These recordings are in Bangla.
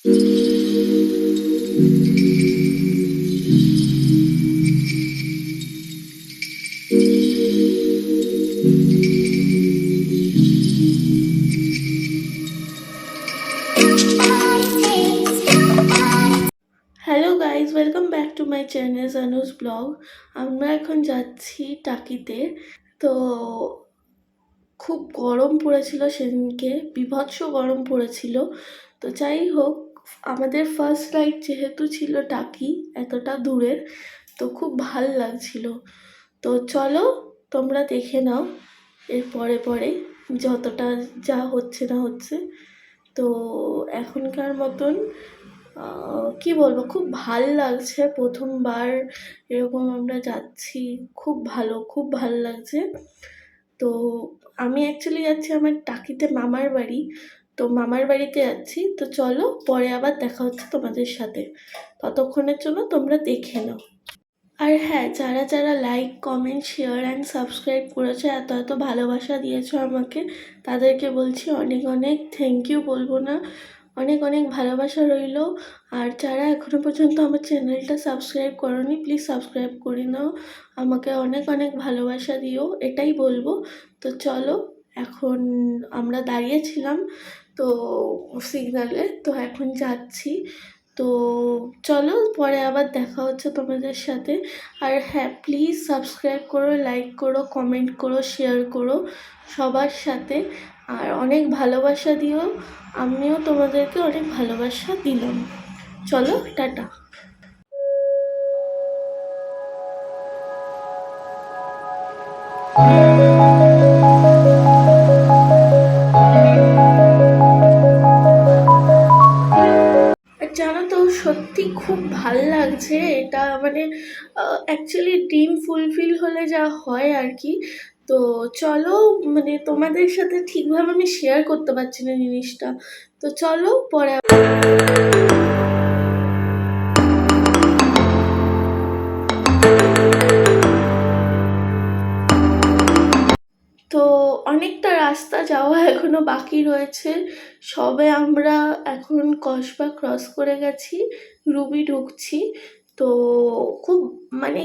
Hello guys, welcome back to my channel জানুস blog. আমরা এখন যাচ্ছি টাকিতে। তো খুব গরম পড়েছিল সেদিনকে, বীভৎস গরম পড়েছিল। তো যাই হোক, আমাদের ফার্স্ট রাইড যেহেতু ছিল টাকি এতটা দূরের, তো খুব ভাল লাগছিল। তো চলো তোমরা দেখে নাও এর পরে পরে যতটা যা হচ্ছে না হচ্ছে। তো এখনকার মতন কি বলবো, খুব ভাল লাগছে, প্রথমবার এরকম আমরা যাচ্ছি। খুব ভাল লাগছে। তো আমি অ্যাকচুয়ালি যাচ্ছি আমার টাকিতে মামার বাড়ি। তো মামার বাড়িতে যাচ্ছি। তো চলো পরে আবার দেখা হচ্ছে তোমাদের সাথে। ততক্ষণের জন্য তোমরা দেখে নাও। আর হ্যাঁ, যারা যারা like, comment, share and subscribe করেছো, এত এত ভালোবাসা দিয়েছো আমাকে, তাদেরকে বলছি অনেক অনেক থ্যাংক ইউ, বলবো না। অনেক অনেক ভালোবাসা রইল। আর যারা এখনও পর্যন্ত আমার চ্যানেলটা সাবস্ক্রাইব করোনি, প্লিজ সাবস্ক্রাইব করে নাও। আমাকে অনেক অনেক ভালোবাসা দিও, এটাই বলবো। তো চলো, এখন আমরা দাঁড়িয়েছিলাম তো সিগনালে, তো এখন যাচ্ছি। তো চলো পরে আবার দেখা হচ্ছে তোমাদের সাথে। আর হ্যাঁ, প্লিজ সাবস্ক্রাইব করো, লাইক করো, কমেন্ট করো, শেয়ার করো সবার সাথে। আর অনেক ভালোবাসা দিও, আমিও তোমাদেরকে অনেক ভালোবাসা দিলাম। চলো টাটা। আর জানো তো, সত্যি খুব ভাল লাগছে এটা। মানে অ্যাকচুয়ালি ড্রিম ফুলফিল হলে যা হয় আর কি। তো চলো, মানে তোমাদের সাথে ঠিকভাবে আমি শেয়ার করতে পারছি না জিনিসটা। তো চলো পরে। তো অনেকটা রাস্তা যাওয়া এখনো বাকি রয়েছে। সবে আমরা এখন কসবা ক্রস করে গেছি, রুবি ঢুকছি। তো খুব, মানে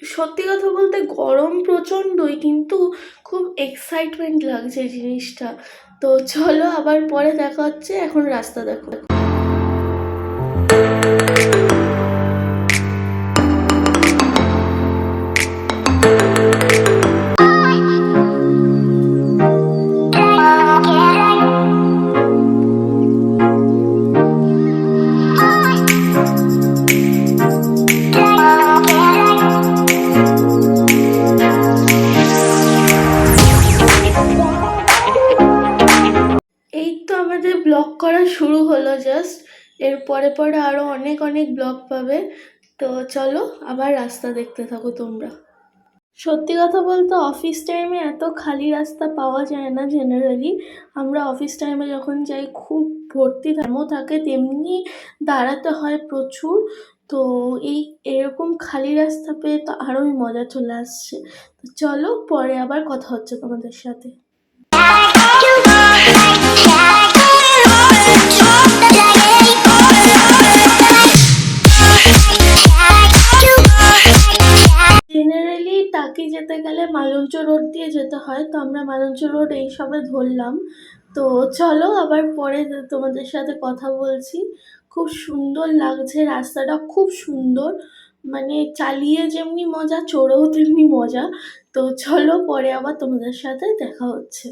সত্যি কথা বলতে গরম প্রচণ্ডই, কিন্তু খুব এক্সাইটমেন্ট লাগছে জিনিসটা। তো চলো আবার পরে দেখা হচ্ছে, এখন রাস্তা দেখো। এই তো আমাদের ব্লগ করা শুরু হলো জাস্ট। এর পরে পরে আরো অনেক অনেক ব্লগ পাবে। তো চলো আবার রাস্তা দেখতে থাকো তোমরা। সত্যি কথা বলতে অফিস টাইমে এত খালি রাস্তা পাওয়া যায় না জেনারেলি। আমরা অফিস টাইমে যখন যাই খুব ভর্তি জ্যামও থাকে, তেমনি দাঁড়াতে হয় প্রচুর। তো এই এরকম খালি রাস্তা পেয়ে তো আরোই মজা চলে আসছে। তো চলো পরে আবার কথা হচ্ছে তোমাদের সাথে। জেনারেলি টাকি যেতে গেলে মালঞ্চ রোড দিয়ে যেতে হয়, তো আমরা মালঞ্চ রোড এই সবে ধরলাম। তো চলো আবার পরে তোমাদের সাথে কথা বলছি। খুব সুন্দর লাগছে রাস্তাটা, খুব সুন্দর, মানে চালিয়ে যেমনি মজা, চড়েও তেমনি মজা। তো চলো পরে আবার তোমাদের সাথে দেখা হচ্ছে।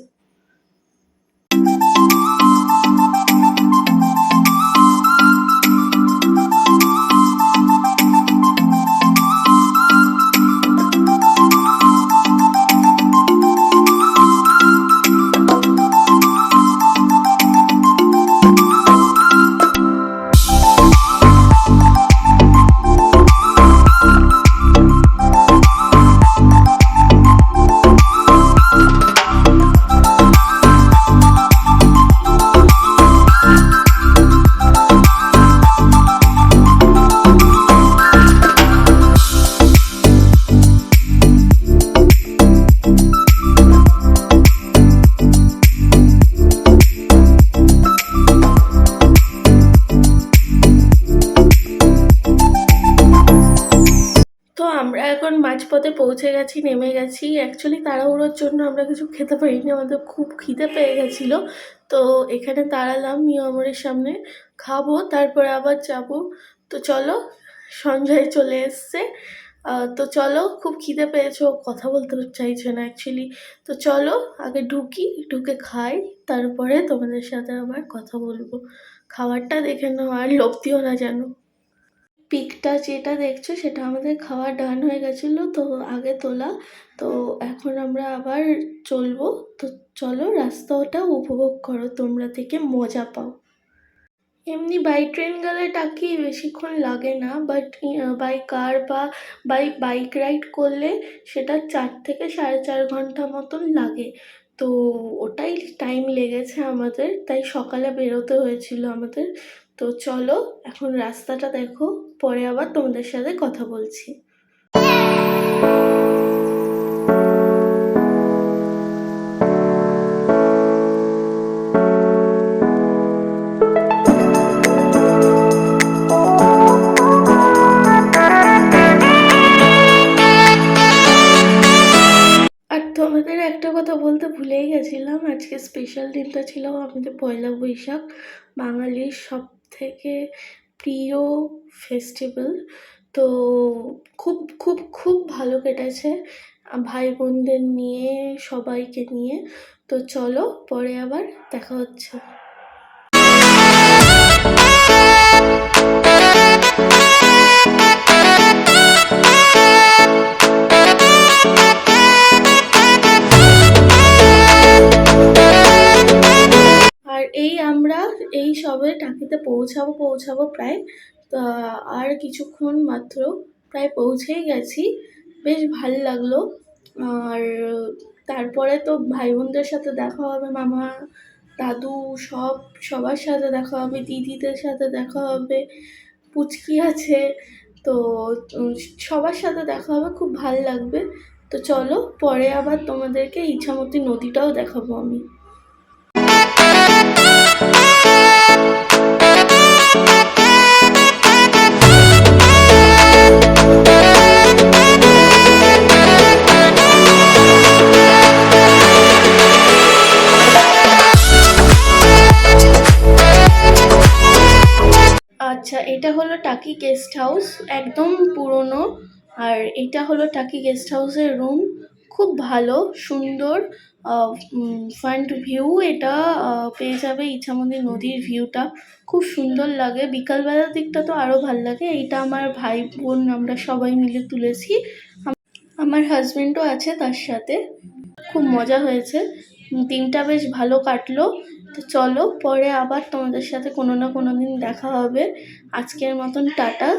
মাঝপথে পৌঁছে গেছি, নেমে গেছি। অ্যাকচুয়ালি তাড়াহুড়োর জন্য আমরা কিছু খেতে পারিনি, আমাদের খুব খিদে পেয়ে গেছিলো। তো এখানে দাঁড়ালাম মিয়ামরের সামনে, খাবো তারপরে আবার যাব। তো চলো, সঞ্জয় চলে এসছে। তো চলো, খুব খিদে পেয়েছো, কথা বলতে চাইছে না অ্যাকচুয়ালি। তো চলো আগে ঢুকি, ঢুকে খাই, তারপরে তোমাদের সাথে আবার কথা বলবো। খাবারটা দেখে নাও আর লোভ দিও না যেন। পিকটা যেটা দেখছো সেটা আমাদের খাওয়া ডান হয়ে গেছিলো, তো আগে তোলা। তো এখন আমরা আবার চলবো। তো চলো, রাস্তাটা উপভোগ করো, তোমরা থেকে মজা পাও। এমনি বাই ট্রেন গেলে টাকি বেশিক্ষণ লাগে না, বাট বাই কার বা বাইক রাইড করলে সেটা 4 থেকে 4.5 ঘন্টা মতন লাগে। তো ওটাই টাইম লেগেছে আমাদের, তাই সকালে বেরোতে হয়েছিল আমাদের। তো চলো এখন রাস্তাটা দেখো, পরে আবার তোমাদের সাথে কথা বলছি। আর তোমাদের একটা কথা বলতে ভুলেই গেছিলাম, আজকে স্পেশাল দিনটা ছিল আমাদের পয়লা বৈশাখ, বাঙালির সব থেকে প্রিয় ফেস্টিভ্যাল। তো খুব খুব খুব ভালো কেটেছে ভাই বোনদের নিয়ে, সবাইকে নিয়ে। তো চলো পরে আবার দেখা হচ্ছে। আর আমরা এই সবে টাকিতে পৌঁছাবো প্রায়। আর কিছুক্ষণ মাত্র, প্রায় পৌঁছেই গেছি। বেশ ভাল লাগলো। আর তারপরে তো ভাই বোনদের সাথে দেখা হবে, মামা দাদু সবার সাথে দেখা হবে, দিদিদের সাথে দেখা হবে, পুচকি আছে। তো সবার সাথে দেখা হবে, খুব ভাল লাগবে। তো চলো পরে আবার তোমাদেরকে ইছামতি নদীটাও দেখাবো আমি। আচ্ছা, এটা হলো টাকি গেস্ট হাউস, একদম পুরনো। আর এটা হলো টাকি গেস্ট হাউসের রুম, খুব ভালো সুন্দর ফ্রন্ট ভিউ। এটা পেয়ে যাবে ইছামতি নদীর ভিউটা, খুব সুন্দর লাগে। বিকালবেলার দিকটা তো আরও ভাল লাগে। এইটা আমার ভাই বোন আমরা সবাই মিলে তুলেছি, আমার হাজব্যান্ডও আছে তার সাথে। খুব মজা হয়েছে, দিনটা বেশ ভালো কাটলো। তো চলো পরে আবার তোমাদের সাথে কোনো না কোনো দিন দেখা হবে। আজকের মতন টাটা।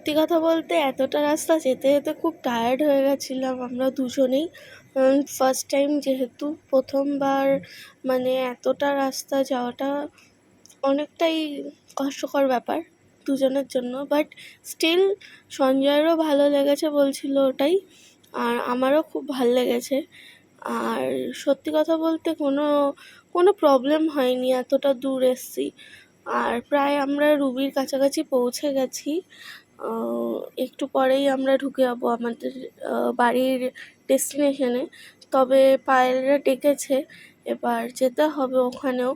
সত্যি কথা বলতে এতটা রাস্তা যেতে যেতে খুব টায়ার্ড হয়ে গেছিলাম আমরা দুজনেই। ফার্স্ট টাইম যেহেতু, প্রথমবার মানে এতটা রাস্তা যাওয়াটা অনেকটাই কষ্টকর ব্যাপার দুজনের জন্য, বাট স্টিল সঞ্জয়েরও ভালো লেগেছে বলছিল ওটাই, আর আমারও খুব ভাল লেগেছে। আর সত্যি কথা বলতে কোনো প্রবলেম হয়নি, এতটা দূর এসছি। আর প্রায় আমরা রুবির কাছাকাছি পৌঁছে গেছি। একটু পরেই আমরা ঢুকে যাবো আমাদের বাড়ির ডেস্টিনেশনে। তবে পায়েলরা ডেকেছে, এবার যেতে হবে ওখানেও।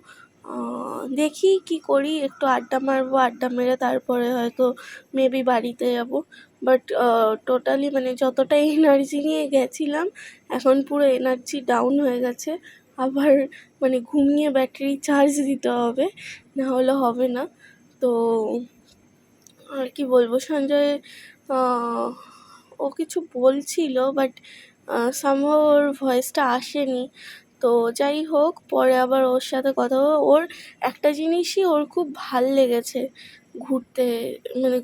দেখি কি করি, একটু আড্ডা মারবো, আড্ডা মেরে তারপরে হয়তো মেবি বাড়িতে যাব। বাট টোটালি মানে যতটা এনার্জি নিয়ে গেছিলাম এখন পুরো এনার্জি ডাউন হয়ে গেছে। আবার মানে ঘুমিয়ে ব্যাটারি চার্জ দিতে হবে, না হলে হবে না। তো আর কি বলবো, সঞ্জয় ও কিছু বলছিল, বাট সামহাউ ওর ভয়েসটা আসেনি। তো যাই হোক, পরে আবার ওর সাথে কথা ওর একটা জিনিসই ওর খুব ভাল লেগেছে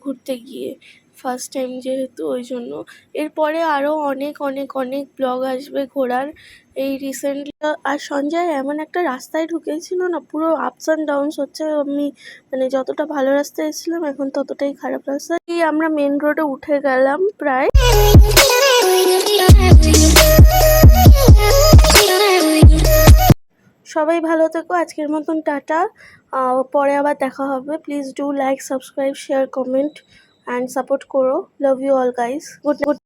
ঘুরতে গিয়ে, ফার্স্ট টাইম যেহেতু ওই জন্য। এরপরে আরও অনেক অনেক অনেক ব্লগ আসবে ঘোরার। এই রিসেন্টলি আর সঞ্জয় এমন একটা রাস্তায় ঢুকেছিল না, পুরো আপস অ্যান্ড ডাউনস হচ্ছে। আমি মানে যতটা ভালো রাস্তায় এসেছিলাম এখন ততটাই খারাপ রাস্তা। এই আমরা মেন রোডে উঠে গেলাম প্রায়। সবাই ভালো থেকো, আজকের মতন টাটা। পরে আবার দেখা হবে। Please do like, subscribe, share, comment and support করো। Love you all guys. Good